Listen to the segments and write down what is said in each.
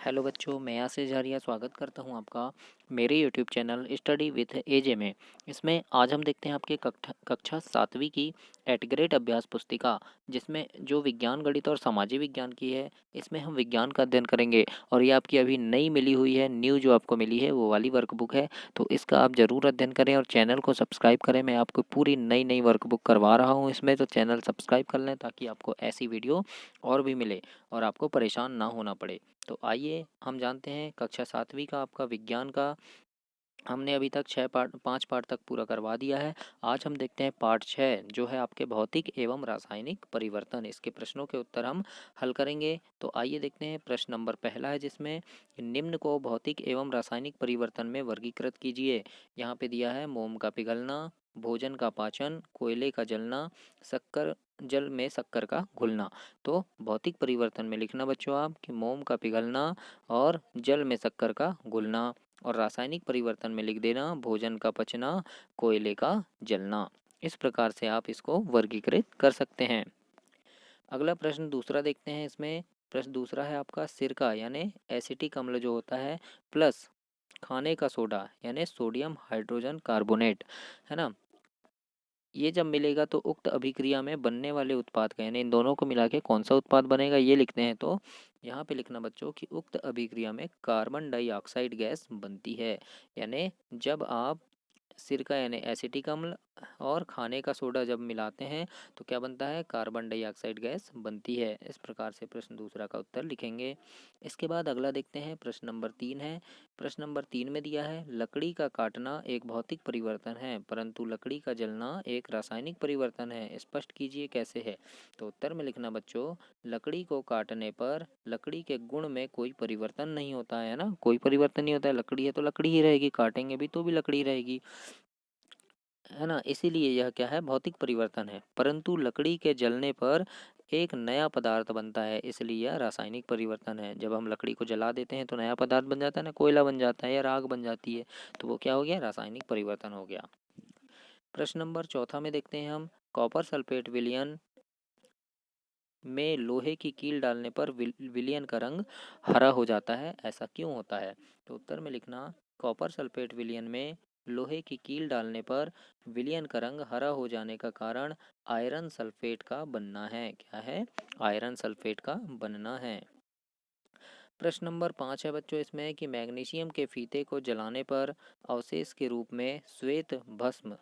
Hello बच्चों, मैं आशीष झारिया स्वागत करता हूं आपका मेरे यूट्यूब चैनल स्टडी विथ एजे में। इसमें आज हम देखते हैं आपके कक्षा 7वीं की एट ग्रेड अभ्यास पुस्तिका, जिसमें जो विज्ञान, गणित और सामाजिक विज्ञान की है। इसमें हम विज्ञान का अध्ययन करेंगे और ये आपकी अभी नई मिली हुई है, न्यू जो आपको मिली है वो वाली वर्कबुक है। तो इसका आप ज़रूर अध्ययन करें और चैनल को सब्सक्राइब करें। मैं आपको पूरी नई नई वर्कबुक करवा रहा हूँ इसमें, तो चैनल सब्सक्राइब कर लें ताकि आपको ऐसी वीडियो और भी मिले और आपको परेशान ना होना पड़े। तो आइए हम जानते हैं कक्षा 7वीं का आपका विज्ञान का। हमने अभी तक 5 पार्ट तक पूरा करवा दिया है। आज हम देखते हैं पार्ट 6 जो है आपके भौतिक एवं रासायनिक परिवर्तन। इसके प्रश्नों के उत्तर हम हल करेंगे। तो आइए देखते हैं। प्रश्न नंबर पहला है जिसमें निम्न को भौतिक एवं रासायनिक परिवर्तन में वर्गीकृत कीजिए। यहाँ पे दिया है मोम का पिघलना, भोजन का पाचन, कोयले का जलना, शक्कर जल में शक्कर का घुलना। तो भौतिक परिवर्तन में लिखना बच्चों आप कि मोम का पिघलना और जल में शक्कर का घुलना, और रासायनिक परिवर्तन में लिख देना भोजन का पचना, कोयले का जलना। इस प्रकार से आप इसको वर्गीकृत कर सकते हैं। अगला प्रश्न दूसरा देखते हैं। इसमें प्रश्न दूसरा है आपका सिरका यानी एसिटिक अम्ल जो होता है प्लस खाने का सोडा यानी सोडियम हाइड्रोजन कार्बोनेट, है ना, ये जब मिलेगा तो उक्त अभिक्रिया में बनने वाले उत्पाद का यानी इन दोनों को मिला के कौन सा उत्पाद बनेगा ये लिखते हैं। तो यहाँ पे लिखना बच्चों कि उक्त अभिक्रिया में कार्बन डाइऑक्साइड गैस बनती है। यानी जब आप सिरका यानी एसिटिक अम्ल और खाने का सोडा जब मिलाते हैं तो क्या बनता है, कार्बन डाइऑक्साइड गैस बनती है। इस प्रकार से प्रश्न दूसरा का उत्तर लिखेंगे। इसके बाद अगला देखते हैं। प्रश्न नंबर 3 है। प्रश्न नंबर 3 में दिया है लकड़ी का काटना एक भौतिक परिवर्तन है परंतु लकड़ी का जलना एक रासायनिक परिवर्तन है, स्पष्ट कीजिए कैसे है। तो उत्तर में लिखना बच्चों लकड़ी को काटने पर लकड़ी के गुण में कोई परिवर्तन नहीं होता है ना, कोई परिवर्तन नहीं होता है। लकड़ी है तो लकड़ी ही रहेगी, काटेंगे भी तो भी लकड़ी रहेगी, है ना। इसीलिए यह क्या है, भौतिक परिवर्तन है। परंतु लकड़ी के जलने पर एक नया पदार्थ बनता है, इसलिए यह रासायनिक परिवर्तन है। जब हम लकड़ी को जला देते हैं तो नया पदार्थ बन जाता है ना, कोयला बन जाता है या राख बन जाती है, तो वो क्या हो गया, रासायनिक परिवर्तन हो गया। प्रश्न नंबर चौथा में देखते हैं हम कॉपर सल्फेट विलयन में लोहे की कील डालने पर विलयन का रंग हरा हो जाता है, ऐसा क्यों होता है। तो उत्तर में लिखना कॉपर सल्फेट विलयन में लोहे की कील डालने पर विलयन का रंग हरा हो जाने का कारण आयरन सल्फेट का बनना है। क्या है, आयरन सल्फेट का बनना है। प्रश्न नंबर 5 है बच्चों इसमें कि मैग्नीशियम के फीते को जलाने पर अवशेष के रूप में श्वेत भस्म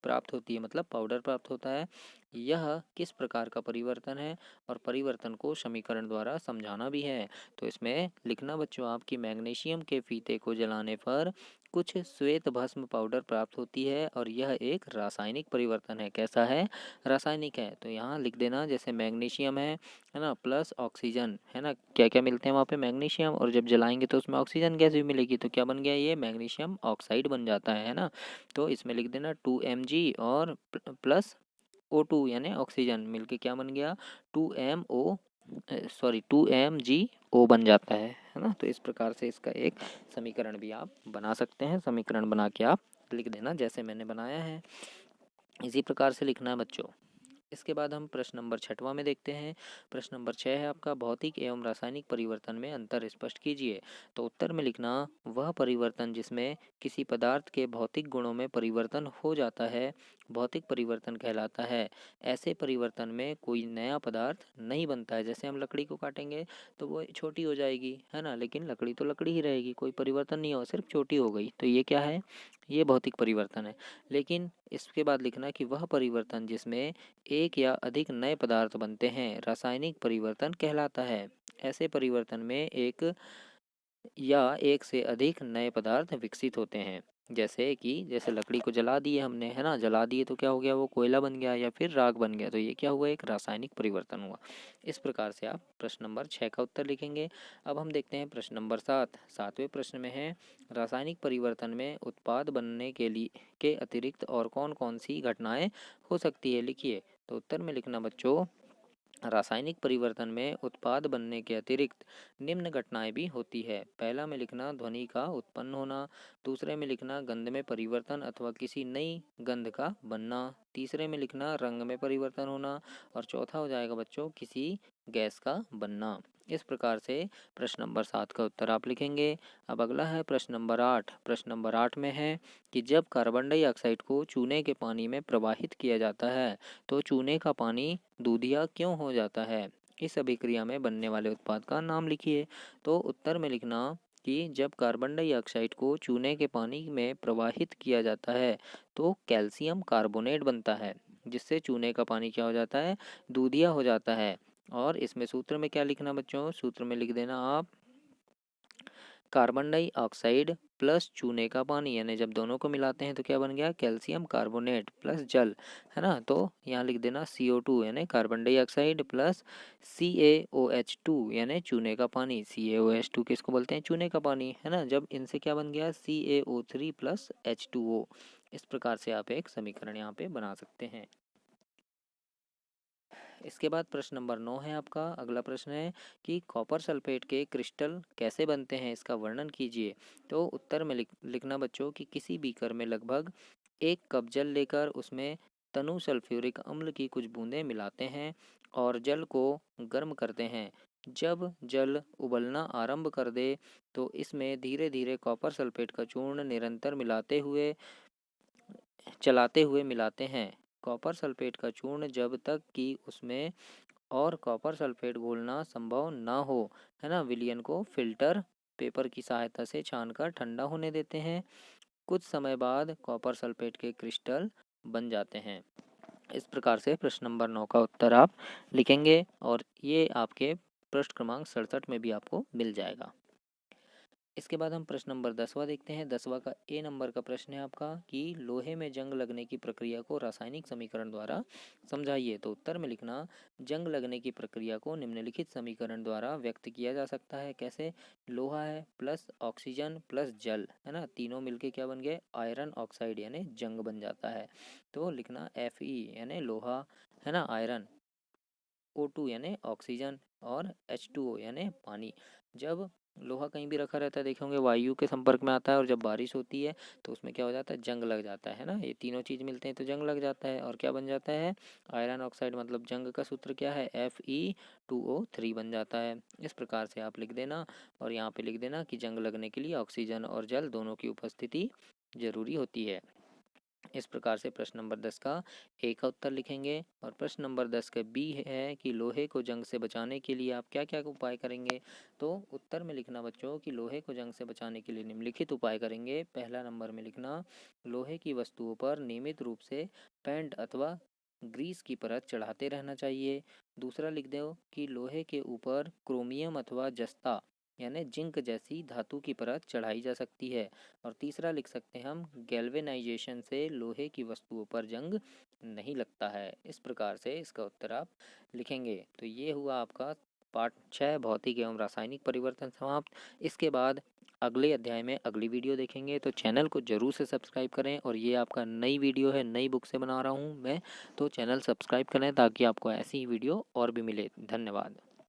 प्राप्त होती है, मतलब पाउडर प्राप्त होता है। यह किस प्रकार का परिवर्तन है और परिवर्तन को समीकरण द्वारा समझाना भी है। तो इसमें लिखना बच्चों आपकी मैग्नीशियम के फीते को जलाने पर कुछ श्वेत भस्म पाउडर प्राप्त होती है और यह एक रासायनिक परिवर्तन है। कैसा है, रासायनिक है। तो यहाँ लिख देना जैसे मैग्नीशियम है ना, प्लस ऑक्सीजन, है ना, क्या क्या मिलते हैं वहाँ पे, मैग्नीशियम, और जब जलाएंगे तो उसमें ऑक्सीजन गैस भी मिलेगी, तो क्या बन गया, ये मैग्नीशियम ऑक्साइड बन जाता है ना। तो इसमें लिख देना 2 mg और प्लस O2 यानी ऑक्सीजन मिलके क्या बन गया, 2MO, 2 mgO बन जाता है ना। तो इस प्रकार से इसका एक समीकरण भी आप बना सकते हैं। समीकरण बना के आप लिख देना जैसे मैंने बनाया है, इसी प्रकार से लिखना है बच्चों। इसके बाद हम प्रश्न नंबर 6वां में देखते हैं। प्रश्न नंबर 6 है आपका भौतिक एवं रासायनिक परिवर्तन में अंतर स्पष्ट कीजिए। तो उत्तर में लिखना वह परिवर्तन जिसमें किसी पदार्थ के भौतिक गुणों में परिवर्तन हो जाता है भौतिक परिवर्तन कहलाता है। ऐसे परिवर्तन में कोई नया पदार्थ नहीं बनता है। जैसे हम लकड़ी को काटेंगे तो वो छोटी हो जाएगी, है ना, लेकिन लकड़ी तो लकड़ी ही रहेगी, कोई परिवर्तन नहीं हो, सिर्फ छोटी हो गई। तो ये क्या है, ये भौतिक परिवर्तन है। लेकिन इसके बाद लिखना कि वह परिवर्तन जिसमें एक या अधिक नए पदार्थ बनते हैं रासायनिक परिवर्तन कहलाता है। ऐसे परिवर्तन में एक या एक से अधिक नए पदार्थ विकसित होते हैं। जैसे लकड़ी को जला दिए हमने, है ना, जला दिए तो क्या हो गया, वो कोयला बन गया या फिर राख बन गया, तो ये क्या हुआ, एक रासायनिक परिवर्तन हुआ। इस प्रकार से आप प्रश्न नंबर 6 का उत्तर लिखेंगे। अब हम देखते हैं प्रश्न नंबर 7। 7वें प्रश्न में है रासायनिक परिवर्तन में उत्पाद बनने के लिए के अतिरिक्त और कौन कौन सी घटनाएं हो सकती है, लिखिए। तो उत्तर में लिखना बच्चों रासायनिक परिवर्तन में उत्पाद बनने के अतिरिक्त निम्न घटनाएं भी होती है। पहला में लिखना ध्वनि का उत्पन्न होना, दूसरे में लिखना गंध में परिवर्तन अथवा किसी नई गंध का बनना, तीसरे में लिखना रंग में परिवर्तन होना, और चौथा हो जाएगा बच्चों किसी गैस का बनना। इस प्रकार से प्रश्न नंबर 7 का उत्तर आप लिखेंगे। अब अगला है प्रश्न नंबर 8। प्रश्न नंबर 8 में है कि जब कार्बन डाइऑक्साइड को चूने के पानी में प्रवाहित किया जाता है तो चूने का पानी दूधिया क्यों हो जाता है? इस अभिक्रिया में बनने वाले उत्पाद का नाम लिखिए। तो उत्तर में लिखना कि जब कार्बन डाइऑक्साइड को चूने के पानी में प्रवाहित किया जाता है तो कैल्शियम कार्बोनेट बनता है, जिससे चूने का पानी क्या हो जाता है? दूधिया हो जाता है। और इसमें सूत्र में क्या लिखना बच्चों? सूत्र में लिख देना आप कार्बन डाइऑक्साइड प्लस चूने का पानी, यानी जब दोनों को मिलाते हैं तो क्या बन गया? कैल्शियम कार्बोनेट प्लस जल, है ना। तो यहाँ लिख देना CO2 यानी कार्बन डाइऑक्साइड प्लस CaOH2 यानी चूने का पानी। CaOH2 किसको बोलते हैं? चूने का पानी, है ना। जब इनसे क्या बन गया? CaO3 plus H2O। इस प्रकार से आप एक समीकरण यहाँ पे बना सकते हैं। इसके बाद प्रश्न नंबर 9 है आपका। अगला प्रश्न है कि कॉपर सल्फेट के क्रिस्टल कैसे बनते हैं, इसका वर्णन कीजिए। तो उत्तर में लिखना बच्चों कि किसी बीकर में लगभग 1 कप जल लेकर उसमें तनु सल्फ्यूरिक अम्ल की कुछ बूंदें मिलाते हैं और जल को गर्म करते हैं। जब जल उबलना आरंभ कर दे तो इसमें धीरे धीरे कॉपर सल्फेट का चूर्ण निरंतर चलाते हुए मिलाते हैं। कॉपर सल्फेट का चूर्ण जब तक कि उसमें और कॉपर सल्फेट घोलना संभव ना हो, है ना, विलयन को फिल्टर पेपर की सहायता से छानकर ठंडा होने देते हैं। कुछ समय बाद कॉपर सल्फेट के क्रिस्टल बन जाते हैं। इस प्रकार से प्रश्न नंबर 9 का उत्तर आप लिखेंगे और ये आपके पृष्ठ क्रमांक 67 में भी आपको मिल जाएगा। इसके बाद हम प्रश्न नंबर 10वां देखते हैं। 10वां का ए नंबर का प्रश्न है आपका कि लोहे में जंग लगने की प्रक्रिया को रासायनिक समीकरण द्वारा समझाइए। तो उत्तर में लिखना जंग लगने की प्रक्रिया को निम्नलिखित समीकरण द्वारा व्यक्त किया जा सकता है। कैसे? लोहा है प्लस ऑक्सीजन प्लस जल, है ना, तीनों मिलके क्या बन गए? आयरन ऑक्साइड यानी जंग बन जाता है। तो लिखना Fe यानी लोहा, है ना, आयरन, O2 यानी ऑक्सीजन और H2O यानी पानी। जब लोहा कहीं भी रखा रहता है देखे होंगे वायु के संपर्क में आता है और जब बारिश होती है तो उसमें क्या हो जाता है? जंग लग जाता है ना। ये तीनों चीज़ मिलते हैं तो जंग लग जाता है और क्या बन जाता है? Iron oxide. मतलब जंग का सूत्र क्या है? Fe2O3 बन जाता है। इस प्रकार से आप लिख देना और यहाँ पे लिख देना कि जंग लगने के लिए ऑक्सीजन और जल दोनों की उपस्थिति जरूरी होती है। इस प्रकार से प्रश्न नंबर 10 का ए का उत्तर लिखेंगे। और प्रश्न नंबर 10 का बी है कि लोहे को जंग से बचाने के लिए आप क्या क्या उपाय करेंगे। तो उत्तर में लिखना बच्चों कि लोहे को जंग से बचाने के लिए निम्नलिखित उपाय करेंगे। पहला नंबर में लिखना लोहे की वस्तुओं पर नियमित रूप से पेंट अथवा ग्रीस की परत चढ़ाते रहना चाहिए। दूसरा लिख दो कि लोहे के ऊपर क्रोमियम अथवा जस्ता यानी जिंक जैसी धातु की परत चढ़ाई जा सकती है। और तीसरा लिख सकते हैं हम गैल्वेनाइजेशन से लोहे की वस्तुओं पर जंग नहीं लगता है। इस प्रकार से इसका उत्तर आप लिखेंगे। तो ये हुआ आपका पार्ट 6 भौतिक एवं रासायनिक परिवर्तन समाप्त। इसके बाद अगले अध्याय में अगली वीडियो देखेंगे, तो चैनल को ज़रूर से सब्सक्राइब करें। और ये आपका नई वीडियो है, नई बुक से बना रहा हूँ मैं, तो चैनल सब्सक्राइब करें ताकि आपको ऐसी वीडियो और भी मिले। धन्यवाद।